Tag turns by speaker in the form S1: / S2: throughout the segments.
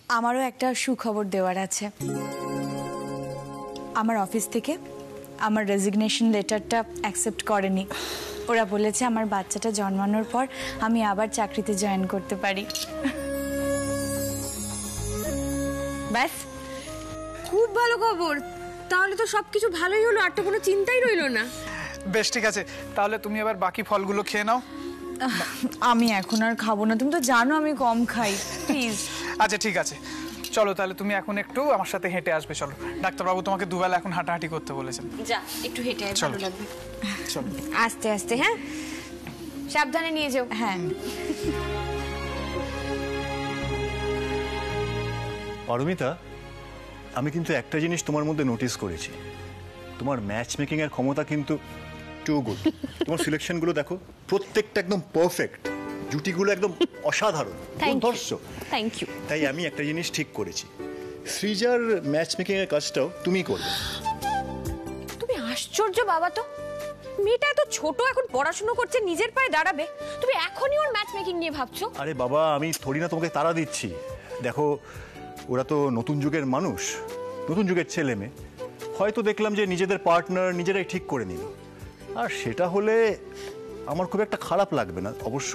S1: আমারও একটা সুখবর দেওয়ার আছে। আমার অফিস থেকে আমার রেজিগনেশন লেটারটা অ্যাকসেপ্ট করেনি। ওরা বলেছে আমার বাচ্চাটা জন্মানোর পর আমি আবার চাকরিতে জয়েন করতে পারি।
S2: ব্যাস, খুব ভালো খবর। তাহলে তো সবকিছু ভালোই হলো, আর তো কোনো চিন্তাই রইলো না।
S3: বেশ, ঠিক আছে, তাহলে তুমি এবার বাকি ফলগুলো খেয়ে নাও।
S1: আমি এখন আর খাবো না, তুমি তো জানো আমি কম খাই, প্লিজ।
S3: আচ্ছা ঠিক আছে, চলো তাহলে তুমি এখন একটু আমার সাথে হেঁটে আসবে। চলো, ডাক্তারবাবু তোমাকে দুবেলা এখন হাঁটাহাঁটি করতে বলেছেন।
S2: যা, একটু হেঁটে আয়, ভালো লাগবে।
S3: চলো
S2: আস্তে আস্তে, হ্যাঁ, সাবধানে নিয়ে যাও।
S1: হ্যাঁ।
S4: পারমিতা, আমি কিন্তু একটা জিনিস তোমার মধ্যে নোটিস করেছি, তোমার ম্যাচ মেকিং এর ক্ষমতা কিন্তু টু গুড। তোমার সিলেকশনগুলো দেখো, প্রত্যেকটা একদম পারফেক্ট, জুটিগুলো একদম অসাধারণ, দর্শক।
S2: Thank you.
S4: তাই আমি একটা জিনিস ঠিক করেছি, সৃজার ম্যাচ মেকিং এর কাজটাও তুমি করবে।
S2: তুমি আশ্চর্য বাবা, তো মেয়েটা এত ছোট, এখন পড়াশোনা করছে, নিজের পায়ে দাঁড়াবে, তুমি এখনই ওর ম্যাচ মেকিং নিয়ে ভাবছো?
S4: আরে বাবা, আমি থোড়ি না তোমাকে তাড়া দিচ্ছি। দেখো, ওরা তো নতুন যুগের মানুষ, নতুন যুগের ছেলে মেয়ে, হয়তো দেখলাম যে নিজেদের পার্টনার নিজেরাই ঠিক করে নিল, আর সেটা হলে আমার খুব একটা খারাপ লাগবে না। অবশ্য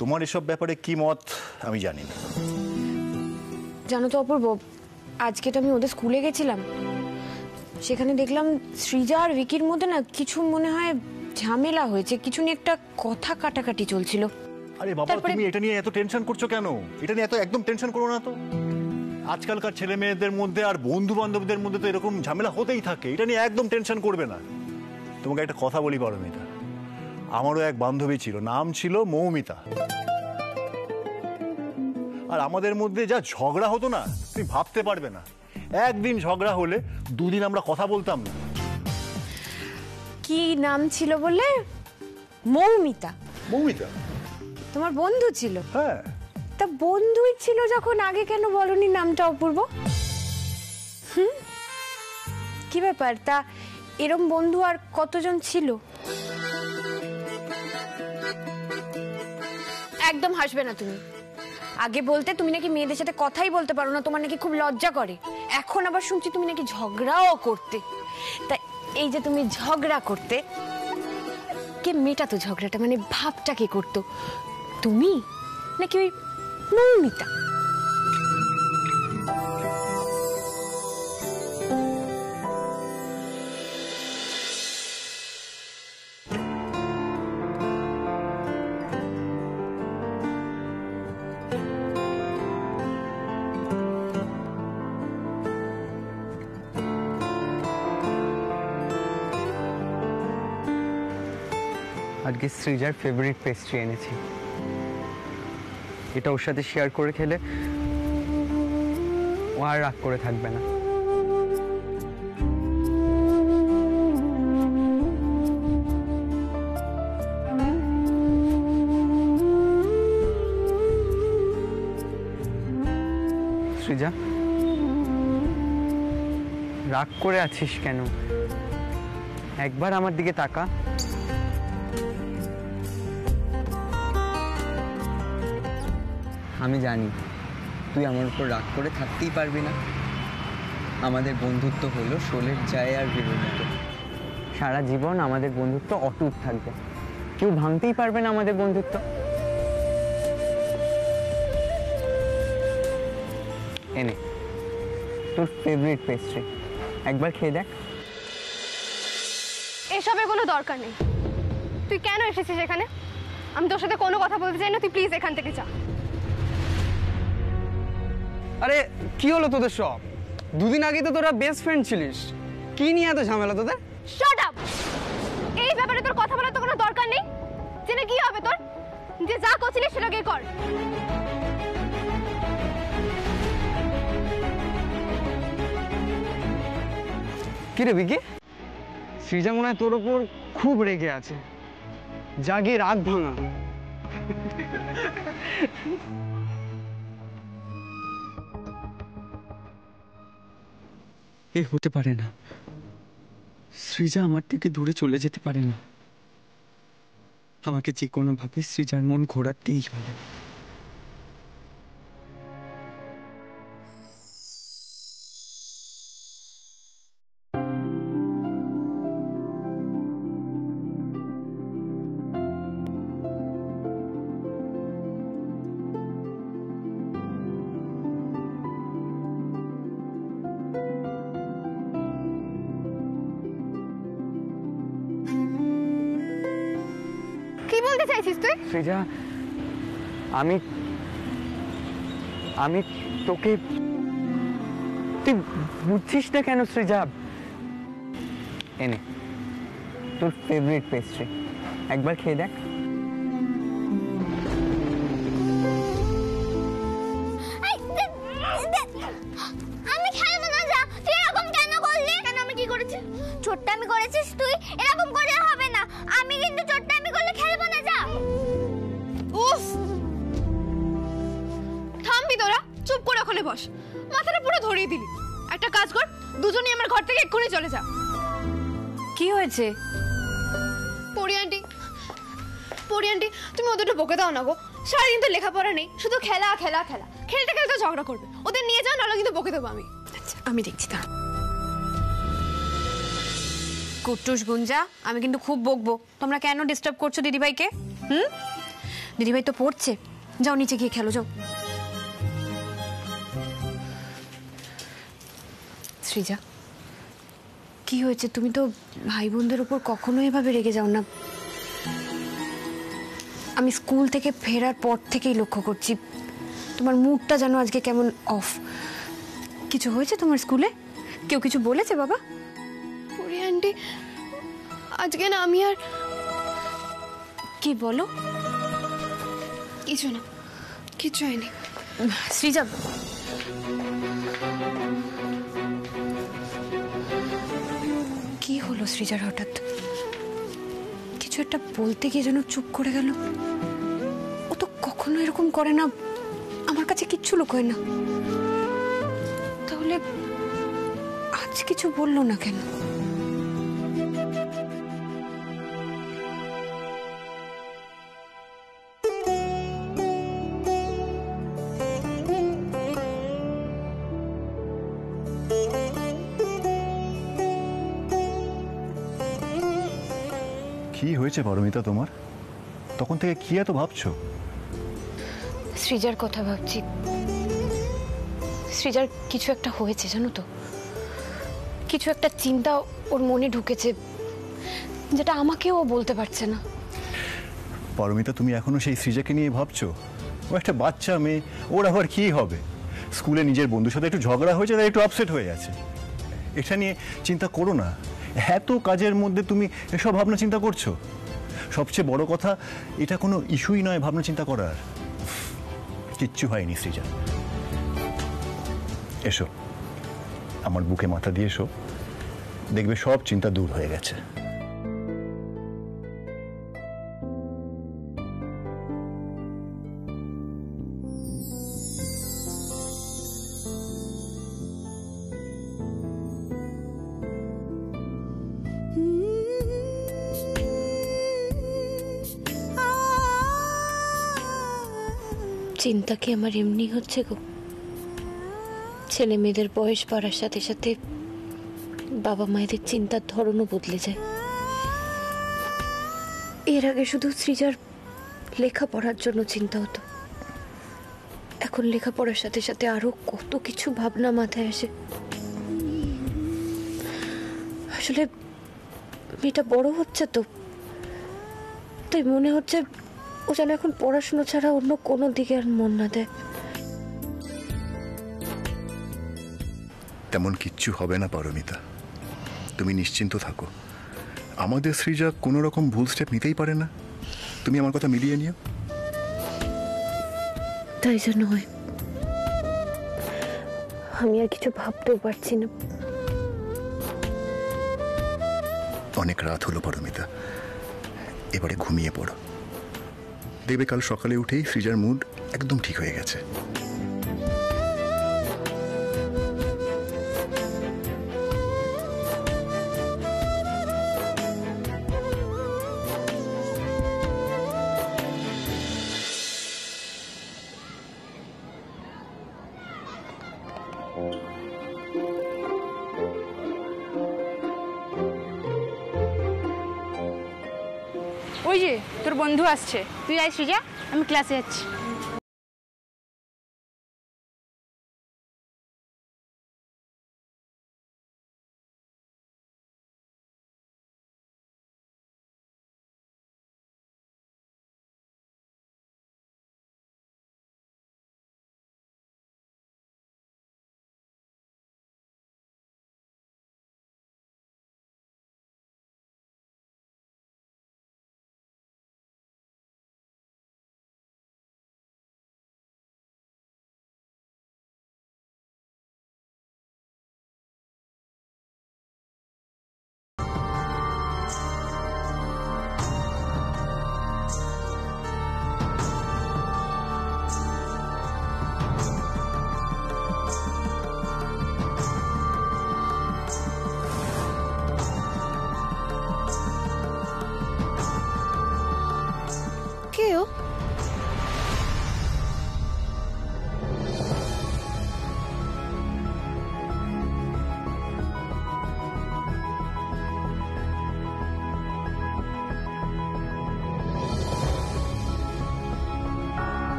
S4: তোমার এসব ব্যাপারে কি মত আমি জানি না।
S2: জানো তো অপূর্ব, আজকে তো আমি ওদের স্কুলে গেছিলাম, সেখানে দেখলাম সৃজা আর ভিকির মধ্যে না কিছু মনে হয় ঝামেলা হয়েছে, কিছু নিয়ে একটা কথা কাটাকাটি চলছিল।
S4: আরে বাবা, তুমি এটা নিয়ে এত টেনশন করছো কেন? এটা নিয়ে এত একদম টেনশন করো না তো। আজকালকার ছেলে মেয়েদের মধ্যে আর বন্ধু বান্ধবদের মধ্যে তো এরকম ঝামেলা হতেই থাকে, এটা নিয়ে একদম টেনশন করবে না। তোমাকে একটা কথা বলি পারমিতা, আমারও এক বান্ধবী ছিল, নাম ছিল মৌমিতা, আর আমাদের মধ্যে যা ঝগড়া হতো না তুমি ভাবতে পারবে না। একদিন ঝগড়া হলে দুদিন আমরা কথা বলতাম না।
S2: কি নাম ছিল বলে? মৌমিতা?
S4: মৌমিতা
S2: তোমার বন্ধু ছিল?
S4: হ্যাঁ।
S2: তা বন্ধুই ছিল যখন আগে কেন বলনি নামটা অপূর্ব? কি ব্যাপার, তা এরম বন্ধু আর কতজন ছিল? একদম হাসবে না তুমি। আগে বলতে তুমি নাকি মেয়েদের সাথে কথাই বলতে পারো না, তোমার নাকি খুব লজ্জা করে। এখন আবার শুনছি তুমি নাকি ঝগড়াও করতে। তা এই যে তুমি ঝগড়া করতে, কে মেটাতো ঝগড়াটা, মানে ভাবটা কে করতো, তুমি নাকি ওই মৌমিতা?
S5: আজকে সৃজার ফেভারিট পেস্ট্রি এনেছি, এটা ওর সাথে শেয়ার করে খেলে ও আর রাগ করে থাকবে না। সৃজা, রাগ করে আছিস কেন? একবার আমার দিকে তাকা। আমি জানি তুই আমার উপর রাগ করে থাকতেই পারবি না। আমাদের বন্ধুত্ব হলো শোলের যায় আর বেরোর মতো, সারা জীবন আমাদের বন্ধুত্ব অটুট থাকবে, কেউ ভাঙতেই পারবে না আমাদের বন্ধুত্ব। এনে তোর ফেভারিট পেস্ট্রি, একবার খেয়ে দেখ।
S6: এসবের কোনো দরকার নেই। তুই কেন এসেছিস এখানে? আমি তোর সাথে কোনো কথা বলতে চাই না, তুই প্লিজ এখান থেকে যা।
S5: আরে কি হলো তোদের সব? দুদিন আগে তো তোরা বেস্ট ফ্রেন্ড ছিলিস, কি নিয়ে এত ঝামেলা তোদের?
S6: Shut up! এই ব্যাপারে তোর কথা বলার তো কোনো দরকার নেই। জেনে কি হবে তোর? যে যা করছিলিস সেটাকেই কর।
S5: কি রে বিকি, সৃজা মনে হয় তোর ওপর খুব রেগে আছে, জাগে রাগ ভাঙা। এ হতে পারে না, সৃজা আমার থেকে দূরে চলে যেতে পারে না। আমাকে যে কোনোভাবে সৃজার মন ঘোরাতেই হবে।
S6: করছিস তুই?
S5: সৃজা, আমি আমি তোকে, তুই বুঝছিস না কেন সৃজা? এনে তোর ফেভারিট পেস্ট্রি, একবার খেয়ে দেখ।
S7: আমি খেলবো না, যা। তুই এরকম কেন করলি? কেন, আমি কি করেছি? ছোট্টামি করেছিস তুই, এরকম করলে হবে না। আমি কিন্তু ছোট্টামি করলে খেলবো না, যা।
S6: উফ, থামবি তোরা? চুপ করে ওখানে বস। মাথাটা পুরো ধরিয়ে দিলি। একটা কাজ কর, দুজনেই আমার ঘর থেকে এক্ষুনি চলে যা।
S2: কি হয়েছে?
S6: পড়ি আন্টি, পড়ি আন্টি, তুমি ওদের একটু বকে দাও না গো। সারাদিন তো লেখাপড়া নেই, শুধু খেলা খেলা খেলা। খেলতে খেলতে ঝগড়া করবে। ওদের নিয়ে যাও, নাহলে কিন্তু বকে দেবো আমি। আচ্ছা, আমি দেখছি তা।
S2: কুট্টুস গুঞ্জা, আমি কিন্তু খুব বকবো। তোমরা কেন ডিস্টার্ব করছো দিদিভাইকে? দিদিভাই তো পড়ছে। যাও নিচে গিয়ে খেলো, যাও। সৃজা, কি হয়েছে? তুমি তো ভাই বোনদের উপর কখনো এভাবে রেগে যাও না। আমি স্কুল থেকে ফেরার পর থেকেই লক্ষ্য করছি তোমার মুডটা যেন আজকে কেমন অফ। কিছু হয়েছে তোমার স্কুলে? কেউ কিছু বলেছে বাবা?
S6: পড়ি আন্টি, আজকে না আমি আর
S2: কি বলো?
S6: কিছু না, কিছু হয়নি।
S2: সৃজা, কি হলো সৃজার হঠাৎ? কিছু একটা বলতে গিয়ে যেন চুপ করে গেল। ও তো কখনো এরকম করে না, আমার কাছে কিচ্ছু লুকোয় না। তাহলে আজ কিছু বললো না কেন?
S4: কি হয়েছে পারমিতা তোমার? তখন থেকে কি এত ভাবছো?
S2: সৃজার কথা ভাবছি। সৃজার কিছু একটা হয়েছে জানো তো, কিছু একটা চিন্তা ওর মনে ঢুকেছে, যেটা আমাকেও বলতে পারছে না।
S4: পারমিতা, তুমি এখনো সেই সৃজাকে নিয়ে ভাবছো? ও একটা বাচ্চা মেয়ে, ওর আবার কি হবে? স্কুলে নিজের বন্ধুর সাথে একটু ঝগড়া হয়েছে, তাই একটু আপসেট হয়ে আছে। এটা নিয়ে চিন্তা করো না। এত কাজের মধ্যে তুমি এসব ভাবনা চিন্তা করছো? সবচেয়ে বড় কথা, এটা কোনো ইস্যুই নয় ভাবনা চিন্তা করার। কিচ্ছু হয়নি সৃজা। এসো, আমার বুকে মাথা দিয়ে এসো, দেখবে সব চিন্তা দূর হয়ে গেছে।
S2: চিন্তা কি আমার এমনি হচ্ছে গো? ছেলে মেয়েদের বয়স বাড়ার সাথে সাথে বাবা মায়েদের চিন্তার ধরনও বদলে যায়। এর আগে শুধু সৃজার লেখাপড়ার জন্য চিন্তা হতো, এখন লেখাপড়ার সাথে সাথে আরো কত কিছু ভাবনা মাথায় আসে। আসলে মেয়েটা বড় হচ্ছে তো, তাই মনে হচ্ছে ও যেন এখন পড়াশোনা ছাড়া অন্য কোনো দিকে আর মন না দেয়।
S4: তেমন কিচ্ছু হবে না পারমিতা, তুমি নিশ্চিন্ত থাকো। আমাদের সৃজা কোনো রকম ভুল স্টেপ নিতেই পারে না। তুমি আমার কথা মিলিয়ে নিও।
S2: তাই জন্য হয়, আমি আর কিছু ভাবতেও পারছি না।
S4: অনেক রাত হলো পারমিতা, এবারে ঘুমিয়ে পড়ো। দেখবে কাল সকালে উঠেই সৃজার মুড একদম ঠিক হয়ে গেছে।
S8: ওই যে তোর বন্ধু আসছে, তুই আয় সৃজা, আমি ক্লাসে যাচ্ছি।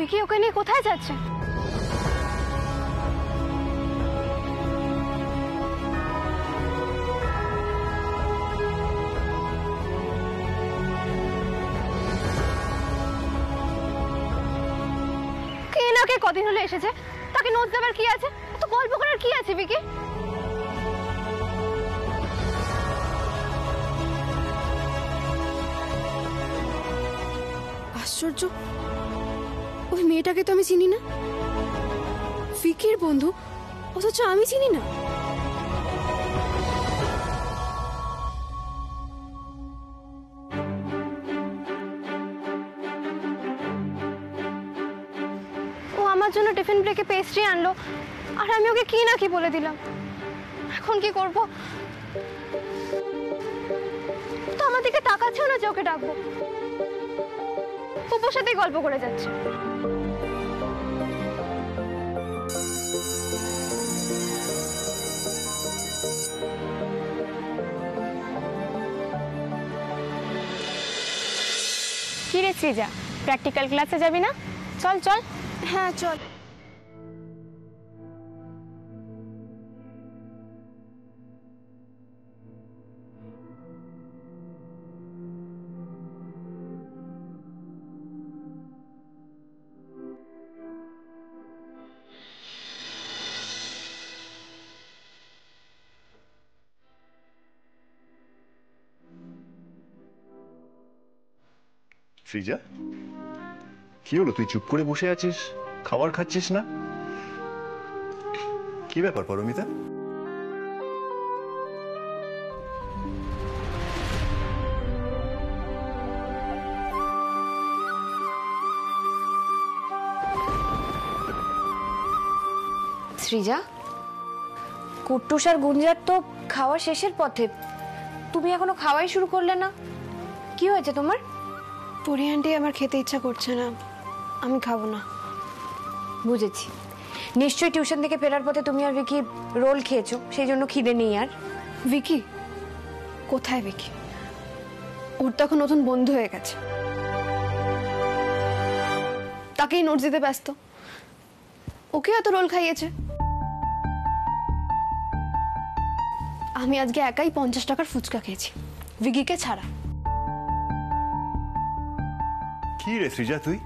S6: ভিকি ওকে নিয়ে কোথায় যাচ্ছে? কে না কে কদিন হলো এসেছে, তাকে নোট দেবার কি আছে? তো গল্প করার কি আছে ভিকি? আশ্চর্য, ওই মেয়েটাকে তো আমি চিনি না। ভিকির বন্ধু, অথচ আমি চিনি না। ও আমার জন্য টিফিন ব্রেকে পেস্ট্রি আনলো, আর আমি ওকে কি না কি বলে দিলাম। এখন কি করব? তো আমার দিকে তাকাচ্ছেও না যে ওকে ডাকবো। পুপুর সাথেই গল্প করে যাচ্ছে।
S8: কি রে সৃজা, প্র্যাকটিক্যাল ক্লাসে যাবি না? চল চল।
S6: হ্যাঁ চল।
S4: সৃজা, কি হলো? তুই চুপ করে বসে আছিস, খাবার খাচ্ছিস না? কি ব্যাপার পরমিতা?
S2: সৃজা, কুট্টুস আর গুঞ্জার তো খাওয়া শেষের পথে, তুমি এখনো খাওয়াই শুরু করলে না। কি হয়েছে তোমার?
S6: পরি আন্টি, আমার খেতে ইচ্ছা করছে না, আমি খাবো না।
S2: বুঝেছি, নিশ্চয়ই টিউশন থেকে ফেরার পথে তুমি আর ভিকি রোল খেয়েছো, সেই জন্য খিদে নেই আর।
S6: ভিকি কোথায়? ভিকি ওর তো এখন নতুন বন্ধু হয়ে গেছে, তাকেই নোট দিতে ব্যস্ত। ওকে এত রোল খাইয়েছে। আমি আজকে একাই 50 টাকার ফুচকা খেয়েছি, ভিকিকে ছাড়া।
S4: কি রে সৃজা, তুই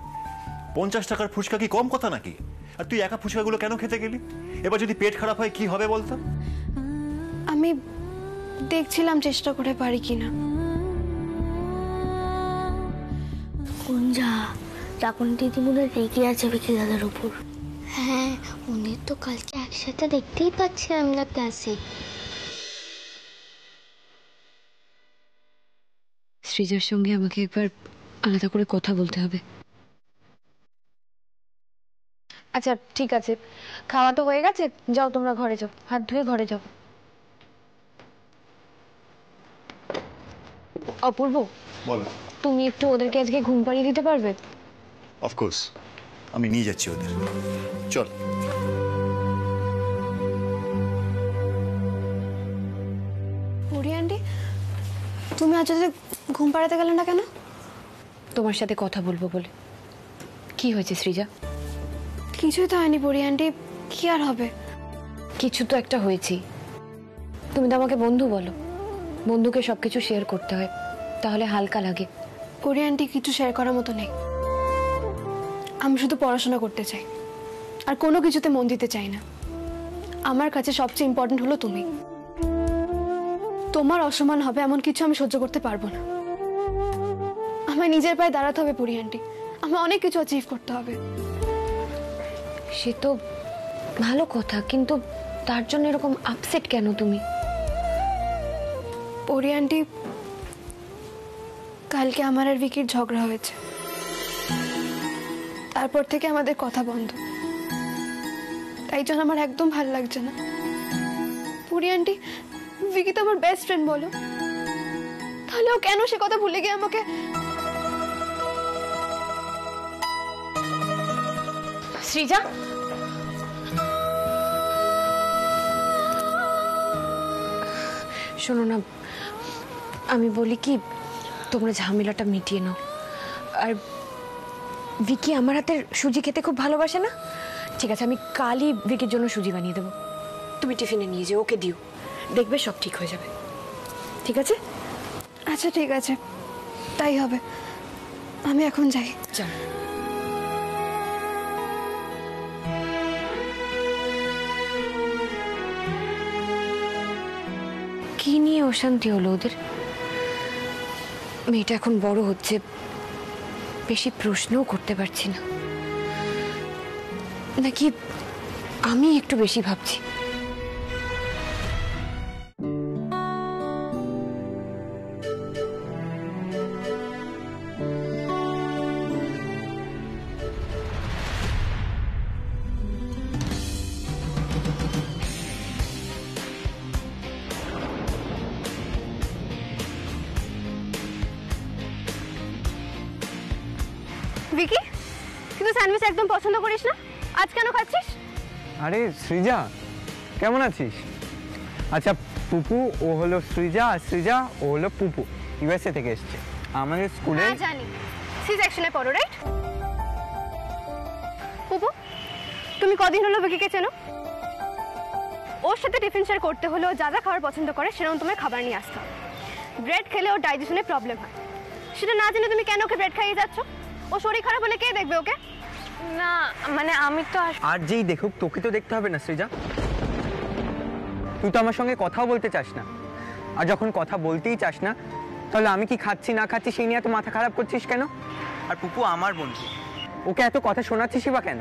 S4: 50 টাকার ফুচকা কি কম কথা নাকি? আর তুই একা ফুচকাগুলো কেন খেতে গেলি? এবার যদি পেট খারাপ হয় কি হবে বলতো?
S6: আমি দেখছিলাম চেষ্টা করে পারি কিনা।
S7: গুঞ্জা, তখন দিদি মনে রেগে আছে ভিকি দাদার উপর। হ্যাঁ, উনি তো কালকে একসাথে দেখতেই পাচ্ছি আমরা ক্লাসে।
S2: সৃজার সঙ্গে আমাকে একবার আলাদা করে কথা বলতে হবে। আচ্ছা ঠিক আছে, খাওয়া তো হয়ে গেছে, যাও তোমরা ঘরে যাও, হাত ধুয়ে ঘরে যাও। অপূর্ব,
S4: বলো।
S2: তুমি একটু ওদেরকে আজকে ঘুম পাড়িয়ে দিতে পারবে?
S4: অফকোর্স, আমি নিয়ে যাচ্ছি ওদের। চল।
S6: পরি আন্টি, তুমি আজ ওদের ঘুম পাড়াতে গেলে না কেন?
S2: তোমার সাথে কথা বলবো বলে। কি হয়েছে সৃজা?
S6: কিছুই তো হয়নি পরি আন্টি, কি আর হবে?
S2: কিছু তো একটা হয়েছে। তুমি তো আমাকে বন্ধু বলো, বন্ধুকে সবকিছু শেয়ার করতে হয়, তাহলে হালকা লাগে।
S6: পরি আন্টি, কিছু শেয়ার করার মতো নেই। আমি শুধু পড়াশোনা করতে চাই, আর কোনো কিছুতে মন দিতে চাই না। আমার কাছে সবচেয়ে ইম্পর্টেন্ট হলো তুমি। তোমার অসম্মান হবে এমন কিছু আমি সহ্য করতে পারবো না। আমার নিজের পায়ে দাঁড়াতে হবে পরি আন্টি, আমার অনেক কিছু অ্যাচিভ করতে হবে।
S2: সে তো ভালো কথা, কিন্তু তার জন্য এরকম আপসেট কেন তুমি?
S6: পরি আন্টি, কালকে আমার আর ভিকির ঝগড়া হয়েছে, তারপর থেকে আমাদের কথা বন্ধ। তাই জন্য আমার একদম ভালো লাগছে না। পরি আন্টি, ভিকি তো আমার বেস্ট ফ্রেন্ড বলো, তাহলে ও কেন সে কথা ভুলে গিয়ে আমাকে?
S2: সৃজা, শোনো না, আমি বলি কি, তোমরা ঝামেলাটা মিটিয়ে নাও। আর ভিকি আমার হাতের সুজি খেতে খুব ভালোবাসে না? ঠিক আছে, আমি কালই ভিকির জন্য সুজি বানিয়ে দেবো। তুমি টিফিনে নিয়ে যেও, ওকে দিও, দেখবে সব ঠিক হয়ে যাবে। ঠিক আছে?
S6: আচ্ছা ঠিক আছে, তাই হবে। আমি এখন যাই।
S2: চল। কি নিয়ে অশান্তি হলো ওদের? মেয়েটা এখন বড় হচ্ছে, বেশি প্রশ্নও করতে পারছি না, নাকি আমি একটু বেশি ভাবছি?
S6: ভিকি, তুই তো স্যান্ডউইচ একদম পছন্দ করিস না, আজ কেন খাচ্ছিস?
S5: আরে সৃজা, কেমন আছিস? আচ্ছা পুপু ও হলো সৃজা, আর সৃজা ও হলো পুপু, ইউএসএ থেকে এসছে আমাদের স্কুলে।
S6: হ্যাঁ জানি, সি সেকশনে পড়ো, রাইট? পুপু, তুমি কদিন হলো ভিকিকে চেনো? ওর সাথে টিফিন শেয়ার করতে হলেও যা যা খাবার পছন্দ করে সেরকম তোমার খাবার নিয়ে আসতে হবে। ব্রেড খেলে ওর ডাইজেশনে প্রবলেম হয়, সেটা না জেনে তুমি কেন ওকে ব্রেড খাইয়ে যাচ্ছ? ও শরীর খারাপ হলে কে দেখবে ওকে?
S2: না মানে আমি তো
S5: আর যেই দেখুক তোকে তো দেখতে হবে না সৃজা, তুই তো আমার সঙ্গে কথাও বলতে চাস না, আর যখন কথা বলতেই চাস না তাহলে আমি কি খাচ্ছি না খাচ্ছি সেই নিয়ে এত মাথা খারাপ করছিস কেন? আর পুপু আমার বন্ধু, ওকে এত কথা শোনাচ্ছিসই বা কেন?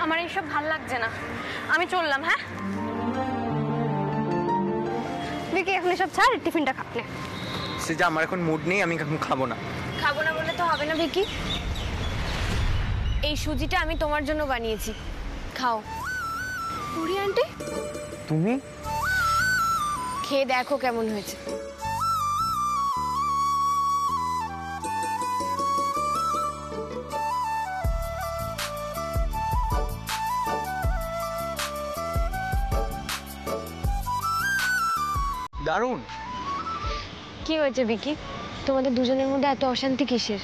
S2: আমার এইসব ভাল লাগছে না, আমি চললাম। হ্যাঁ
S6: ভিকি, এখন এসব ছাড়, টিফিনটা খা নে।
S5: সৃজা আমার এখন মুড নেই, আমি এখন খাবো না।
S2: খাবো না বলে তো হবে না ভিকি, এই সুজিটা আমি তোমার জন্য বানিয়েছি, খাও।
S6: পুরি আন্টি,
S5: তুমি
S2: খেয়ে দেখো কেমন হয়েছে।
S5: দারুণ।
S2: কি হয়েছে ভিকি, তোমাদের দুজনের মধ্যে এত অশান্তি কিসের?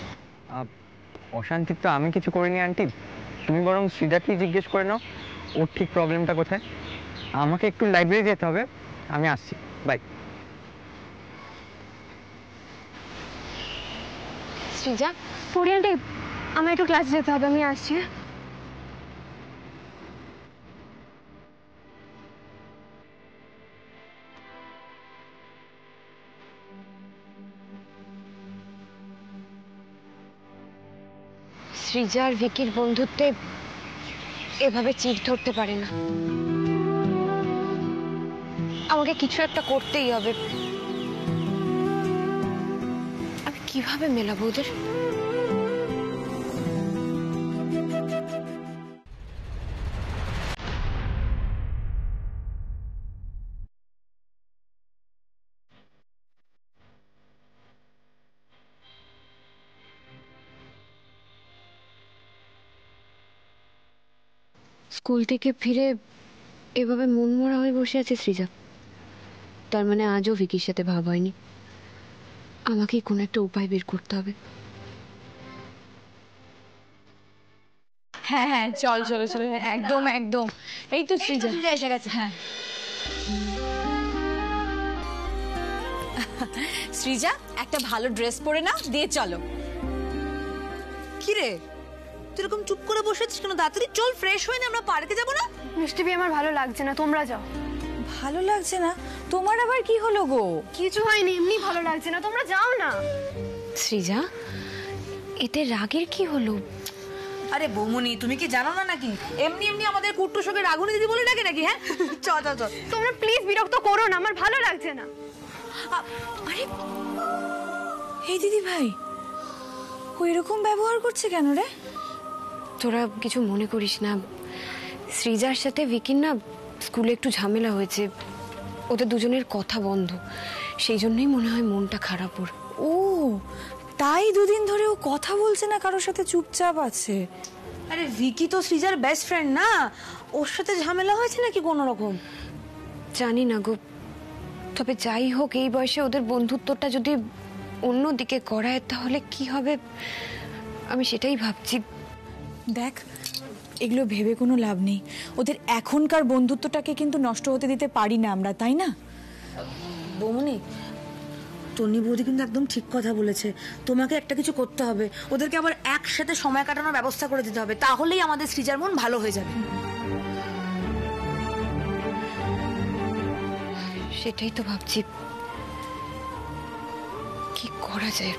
S5: অশান্তি তো আমি কিছু করিনি আন্টি, তুমি বরং সৃজাকেই জিজ্ঞেস করে নাও ওর ঠিক প্রবলেমটা কোথায়। আমাকে একটু লাইব্রেরি যেতে হবে, আমি আসছি, বাই।
S2: সৃজা,
S6: পুরি আন্টি, আমার একটু ক্লাসে যেতে হবে, আমি আসছি।
S2: সৃজা আর ভিকির বন্ধুত্বে এভাবে চির ধরতে পারে না, আমাকে কিছু একটা করতেই হবে। আমি কিভাবে মেলাবো ওদের? স্কুল থেকে ফিরে এভাবে মনমরা হয়ে বসে আছে সৃজা, তার মানে আজও ভিকির সাথে ভাব হয়নি। আমাকেই কোনো একটা উপায় বের করতে হবে।
S1: হ্যাঁ হ্যাঁ, চল চলো চলো, একদম একদম। এই তো সৃজা এসে গেছে। হ্যাঁ সৃজা, একটা ভালো ড্রেস পরে নাও, দিয়ে চলো।
S9: কি রে, তুই এরকম চুপ করে বসে আছিস কেন? তাড়াতাড়ি চল, ফ্রেশ হয়ে নে, আমরা পার্কে যাবো না?
S6: মিষ্টি বি, আমার ভালো লাগছে না, তোমরা যাও।
S1: ভালো লাগছে না? তোমার আবার কি হলো গো?
S6: কিছু হয়নি, এমনি ভালো লাগছে না, তোমরা যাও না।
S2: সৃজা, এতে রাগের কি হলো?
S9: আরে বৌমনি, তুমি কি জানো না নাকি এমনি এমনি আমাদের কুট্টুসকে রাগুনি দিদি বলে ডাকে নাকি? হ্যাঁ চল চল চল।
S6: তোমরা প্লিজ বিরক্ত করো না, আমার ভালো লাগছে না।
S1: আরে এই দিদি ভাই, ও এরকম ব্যবহার করছে কেন রে?
S2: তোরা কিছু মনে করিস না, সৃজার সাথে ভিকির না স্কুলে একটু ঝামেলা হয়েছে, ওদের দুজনের কথা বন্ধ, সেই জন্যই মনে হয় মনটা খারাপ ওর।
S1: ও তাই দুদিন ধরে ও কথা বলছে না কারোর সাথে, চুপচাপ আছে।
S9: আরে ভিকি তো সৃজার বেস্ট ফ্রেন্ড না, ওর সাথে ঝামেলা হয়েছে নাকি কোনো রকম?
S2: জানি না গো, তবে যাই হোক এই বয়সে ওদের বন্ধুত্বটা যদি অন্য দিকে গড়ায় তাহলে কি হবে আমি সেটাই ভাবছি।
S1: দেখ, এগুলো ভেবে কোনো লাভ নেই। ওদের এখনকার বন্ধুত্বটাকে কিন্তু নষ্ট হতে দিতে পারি না আমরা, তাই না?
S9: বৌমনি, টনি বৌদি কিন্তু একদম ঠিক কথা বলেছে। তোমাকে একটা কিছু করতে হবে, ওদেরকে আবার একসাথে সময় কাটানোর ব্যবস্থা করে দিতে হবে, তাহলেই আমাদের সৃজার মন ভালো হয়ে যাবে।
S2: সেটাই তো ভাবছি, কি করা যায়।